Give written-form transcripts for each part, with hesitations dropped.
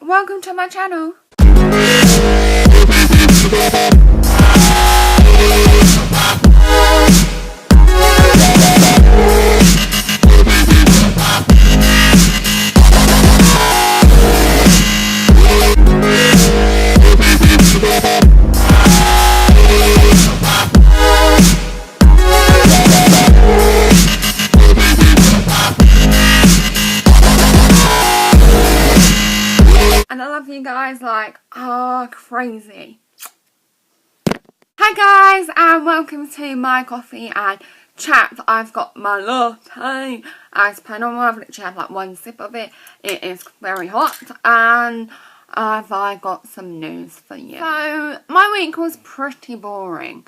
welcome to my channel. And I love you guys like, crazy. Hi guys, and welcome to my coffee and chat. I've got my latte. As per normal, I've literally had like one sip of it. It is very hot, and I got some news for you. So, my week was pretty boring.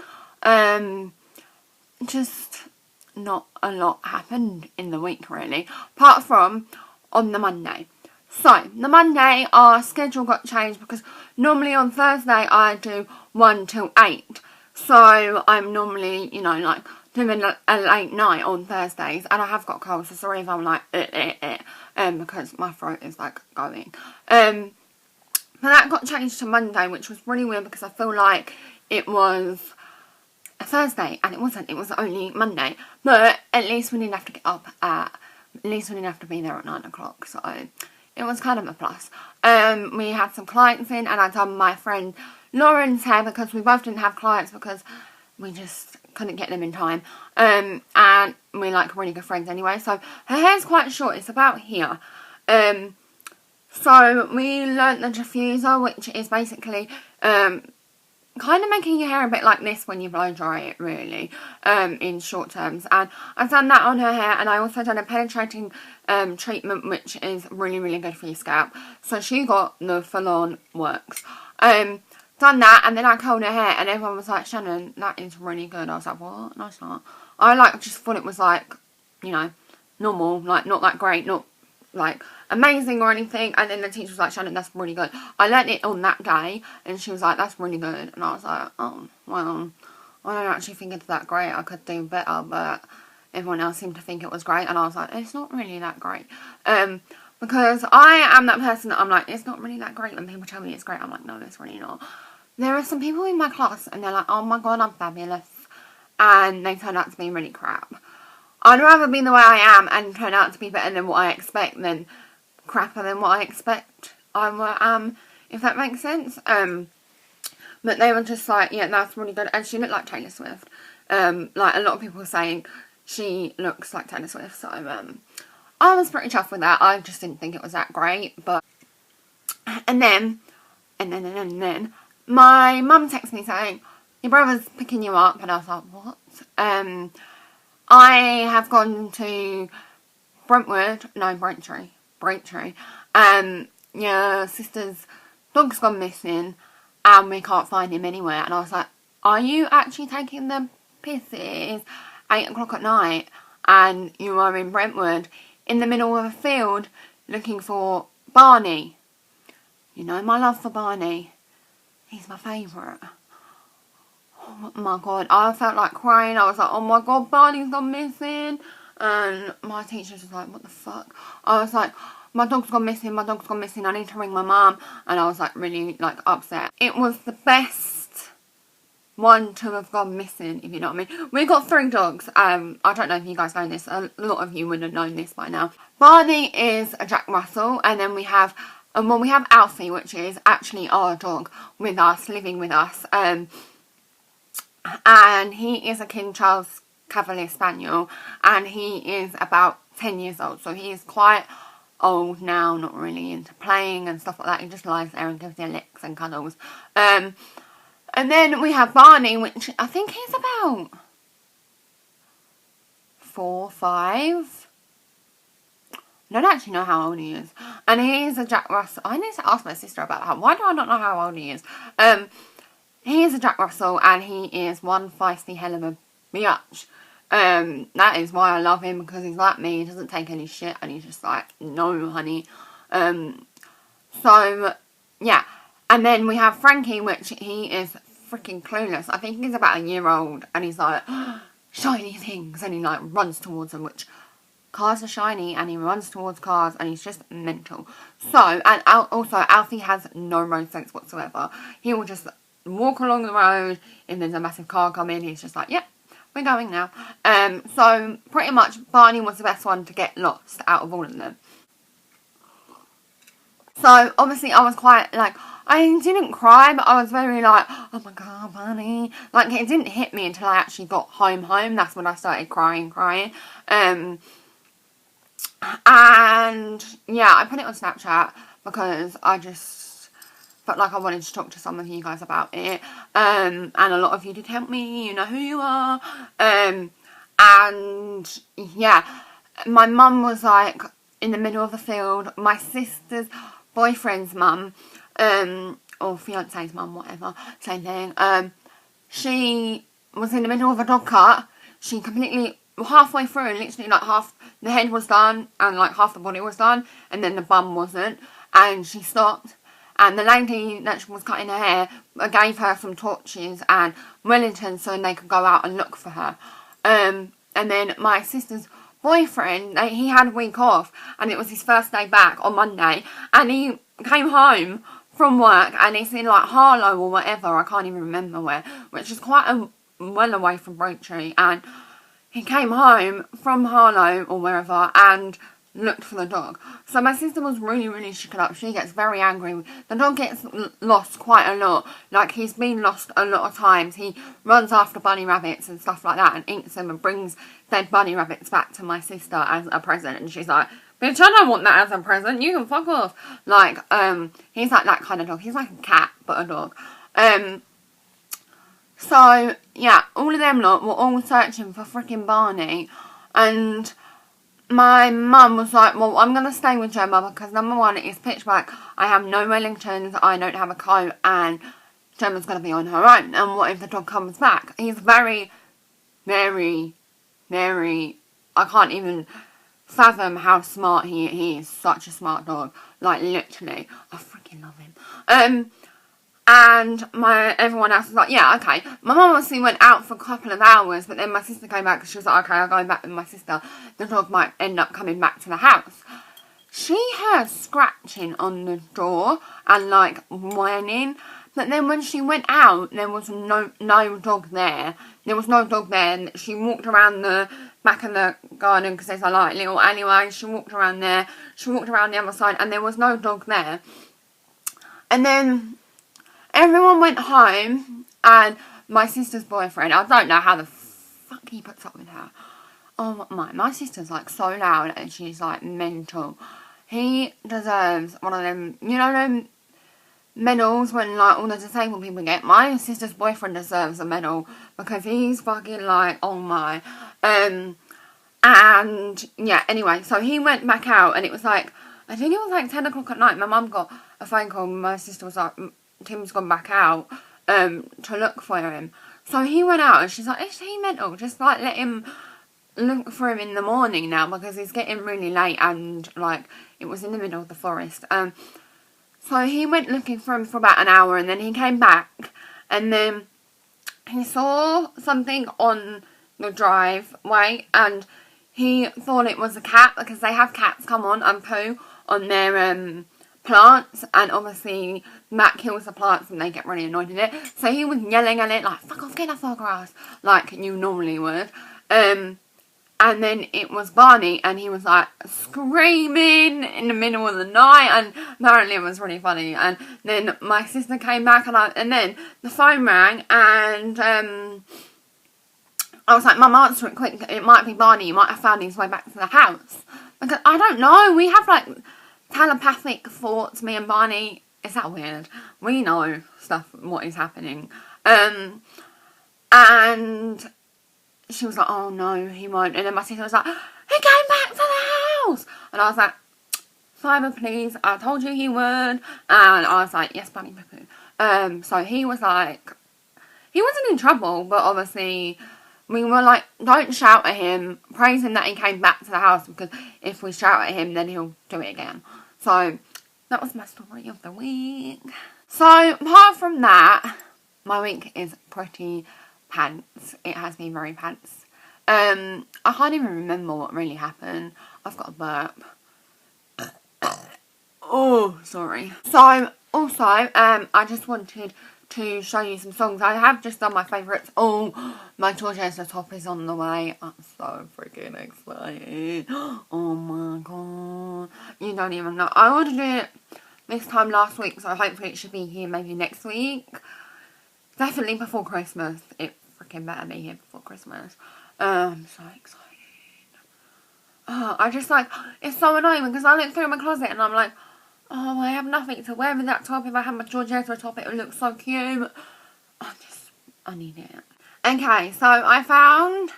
Just not a lot happened in the week really, apart from on the Monday. So, the Monday, our schedule got changed because normally on Thursday I do 1 till 8. So, I'm normally, you know, like, doing a late night on Thursdays. And I have got cold, so sorry if I'm like, because my throat is, like, going. But that got changed to Monday, which was really weird because I feel like it was a Thursday. And it wasn't. It was only Monday. But at least we didn't have to get up at least we didn't have to be there at 9 o'clock. So it was kind of a plus. We had some clients in, and I done my friend Lauren's hair because we both didn't have clients because we just couldn't get them in time. And we're like really good friends anyway. So her hair's quite short. It's about here. So we learnt the diffuser, which is basically kind of making your hair a bit like this when you blow dry it, really, in short terms. And I've done that on her hair, and I also done a penetrating treatment, which is really, really good for your scalp. So she got the full-on works. Done that, and then I curled her hair, and everyone was like, Shannon, that is really good. I was like, what? No, it's not. I, like, just thought it was, like, you know, normal, like, not that great, not, like, amazing or anything. And then the teacher was like, Shannon, that's really good. I learnt it on that day, and she was like, that's really good. And I was like, oh, well, I don't actually think it's that great. I could do better, but everyone else seemed to think it was great. And I was like, it's not really that great. Because I am that person that I'm like, it's not really that great. When people tell me it's great, I'm like, no, it's really not. There are some people in my class, and they're like, oh my god, I'm fabulous. And they turn out to be really crap. I'd rather be the way I am and turn out to be better than what I expect than crapper than what I expect I am, if that makes sense. But they were just like, yeah, that's really good. And she looked like Taylor Swift. Like, a lot of people were saying she looks like Taylor Swift. So, I was pretty chuffed with that. I just didn't think it was that great. But, and then, my mum texted me saying, your brother's picking you up. And I was like, what? I have gone to Braintree. Your sister's dog's gone missing and we can't find him anywhere. And I was like, are you actually taking the piss? It is 8 o'clock at night and you are in Brentwood in the middle of a field looking for Barney. You know my love for Barney. He's my favourite. Oh my god, I felt like crying. I was like, oh my god, Barney's gone missing. And my teacher was like, what the fuck? I was like, my dog's gone missing, I need to ring my mum. And I was like really like upset. It was the best one to have gone missing, if you know what I mean. We got 3 dogs. I don't know if you guys know this. A lot of you would have known this by now. Barney is a Jack Russell, and then we have Alfie, which is actually our dog with us, living with us. And he is a King Charles Cavalier Spaniel, and he is about 10 years old, so he is quite old now, not really into playing and stuff like that. He just lies there and gives you licks and cuddles. And then we have Barney, which I think he's about 4, 5. I don't actually know how old he is. And he's a Jack Russell. I need to ask my sister about that. Why do I not know how old he is? He is a Jack Russell, and he is one feisty hell of a biatch. That is why I love him, because he's like me. He doesn't take any shit, and he's just like, no, honey. So, yeah. And then we have Frankie, which he is freaking clueless. I think he's about a year old, and he's like, shiny things, and he like runs towards them, which cars are shiny and he runs towards cars and he's just mental. So, and also Alfie has no road sense whatsoever. He will just walk along the road, if there's a massive car coming, he's just like, yep, we're going now. So pretty much Barney was the best one to get lost out of all of them. So obviously I was quite like, I didn't cry, but I was very like, oh my god, Barney. Like, it didn't hit me until I actually got home. That's when I started crying. And yeah, I put it on Snapchat because I just felt like I wanted to talk to some of you guys about it. And a lot of you did help me, you know who you are. And yeah, my mum was like in the middle of the field. My sister's boyfriend's mum, or fiance's mum, whatever, same thing. She was in the middle of a dog cut. She completely, halfway through, literally like half the head was done and like half the body was done, and then the bum wasn't. And she stopped, and the lady that was cutting her hair gave her some torches and Wellington so they could go out and look for her. And then my sister's boyfriend, he had a week off, and it was his first day back on Monday, and he came home from work, and it's in like Harlow or whatever, I can't even remember where, which is quite a well away from Braintree, and he came home from Harlow or wherever and looked for the dog. So my sister was really shaken up. She gets very angry. The dog gets lost quite a lot. Like, he's been lost a lot of times. He runs after bunny rabbits and stuff like that and eats them and brings dead bunny rabbits back to my sister as a present. And she's like, bitch, I don't want that as a present. You can fuck off. Like, he's like that kind of dog. He's like a cat, but a dog. So, yeah, all of them lot were all searching for freaking Barney. And my mum was like, well, I'm going to stay with Gemma because number one, it's pitch black. I have no Wellingtons. I don't have a coat. And Gemma's going to be on her own. And what if the dog comes back? He's very, I can't even fathom how smart he is. Such a smart dog. Like, literally. I freaking love him. And everyone else was like, yeah, okay. My mum obviously went out for a couple of hours, but then my sister came back because she was like, okay, I'm going back with my sister. The dog might end up coming back to the house. She heard scratching on the door and like whining, but then when she went out, there was no dog there. There was no dog there, and she walked around the back of the garden because there's a like little alleyway. She walked around there. She walked around the other side, and there was no dog there. And then everyone went home, and my sister's boyfriend, I don't know how the fuck he puts up with her. Oh my sister's like so loud and she's like mental. He deserves one of them, you know them medals when like all the disabled people get? My sister's boyfriend deserves a medal because he's fucking like, oh my. And yeah, anyway, so he went back out, and it was like, I think it was like 10 o'clock at night. My mum got a phone call, my sister was like, Tim's gone back out to look for him. So he went out, and she's like, is he mental? Just like let him look for him in the morning now because it's getting really late, and like it was in the middle of the forest. So he went looking for him for about an hour, and then he came back, and then he saw something on the driveway, and he thought it was a cat because they have cats come on and poo on their plants, and obviously Matt kills the plants and they get really annoyed at it. So he was yelling at it like, fuck off, get off our grass, like you normally would. And then it was Barney, and he was like screaming in the middle of the night, and apparently it was really funny. And then my sister came back, and then the phone rang, and I was like, Mum, answer it quick, it might be Barney, he might have found his way back to the house. Because I don't know, we have like telepathic thoughts, me and Barney. Is that weird? We know stuff, what is happening. And she was like, oh no, he won't. And then my sister was like, he came back to the house. And I was like, Fiber, please, I told you he would. And I was like, yes, Bunny Poo. So he was like, he wasn't in trouble, but obviously we were like, don't shout at him, praise him that he came back to the house, because if we shout at him, then he'll do it again. So that was my story of the week. So apart from that, my week is pretty pants. It has been very pants. I can't even remember what really happened. I've got a burp. Oh, sorry. So, also, I just wanted to show you some songs. I have just done my favourites. Oh, my Georgia top is on the way. I'm so freaking excited. Oh my god. You don't even know. I ordered it this time last week, so hopefully it should be here maybe next week. Definitely before Christmas. It freaking better be here before Christmas. I'm so excited. I just like, it's so annoying because I look through my closet and I'm like, oh, I have nothing to wear with that top. If I had my Georgetta top, it would look so cute. I need it. Okay, so I found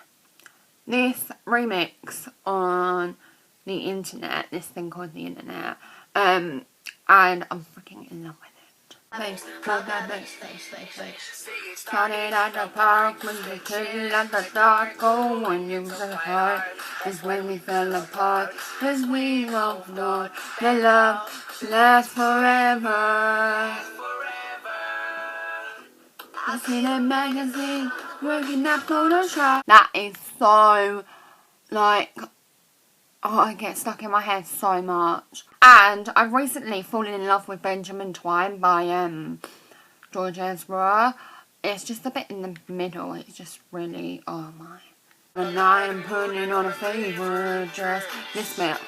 this remix on the internet, this thing called the internet, and I'm freaking in love with it. Face, love that face. Started at the park, when we came at the dark, oh, when you got apart, is when we fell apart, as we loved Lord, the love lasts forever. I see that magazine, working at Photoshop. That is so, like, oh, I get stuck in my head so much. And I've recently fallen in love with Benjamin Twine by George Ezra. It's just a bit in the middle. It's just really, oh my. And I'm putting on a favorite dress. This bit.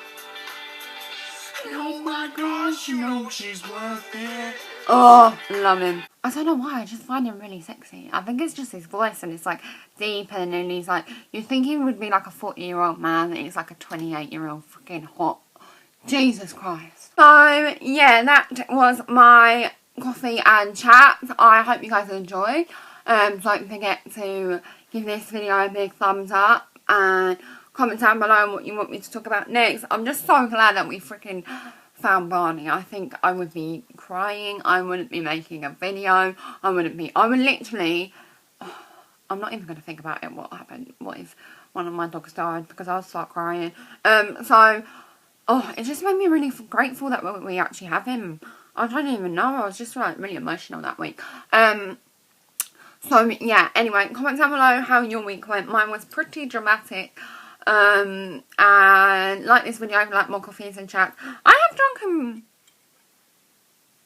Oh my gosh, you know she's worth it. Oh, love him. I don't know why, I just find him really sexy. I think it's just his voice and it's like deep and he's like, you'd think he would be like a 40-year-old man and he's like a 28-year-old freaking hot. Jesus Christ. So, yeah, that was my coffee and chat. I hope you guys enjoyed. Don't forget to give this video a big thumbs up and comment down below what you want me to talk about next. I'm just so glad that we freaking found Barney. I think I would be crying. I wouldn't be making a video. I would literally, I'm not even going to think about it, what happened. What if one of my dogs died, because I'll start crying. It just made me really grateful that we actually have him. I don't even know. I was just like really emotional that week. So yeah, anyway, comment down below how your week went. Mine was pretty dramatic. And like this video, like more coffees and chats. I have drunk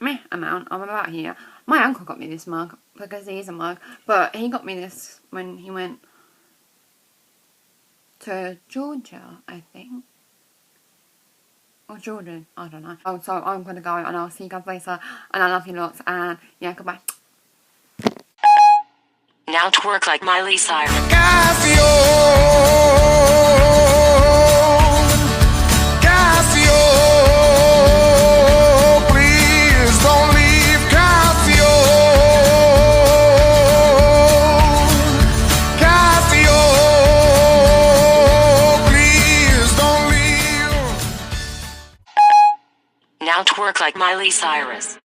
a meh amount. I'm about here. My uncle got me this mug because he is a mug, but he got me this when he went to Georgia, I think. Or Jordan, I don't know. Oh, so I'm gonna go and I'll see you guys later. And I love you lots. And yeah, goodbye. Now twerk like Miley Cyrus. Casio, please don't leave. Casio, please don't leave. Now twerk like Miley Cyrus.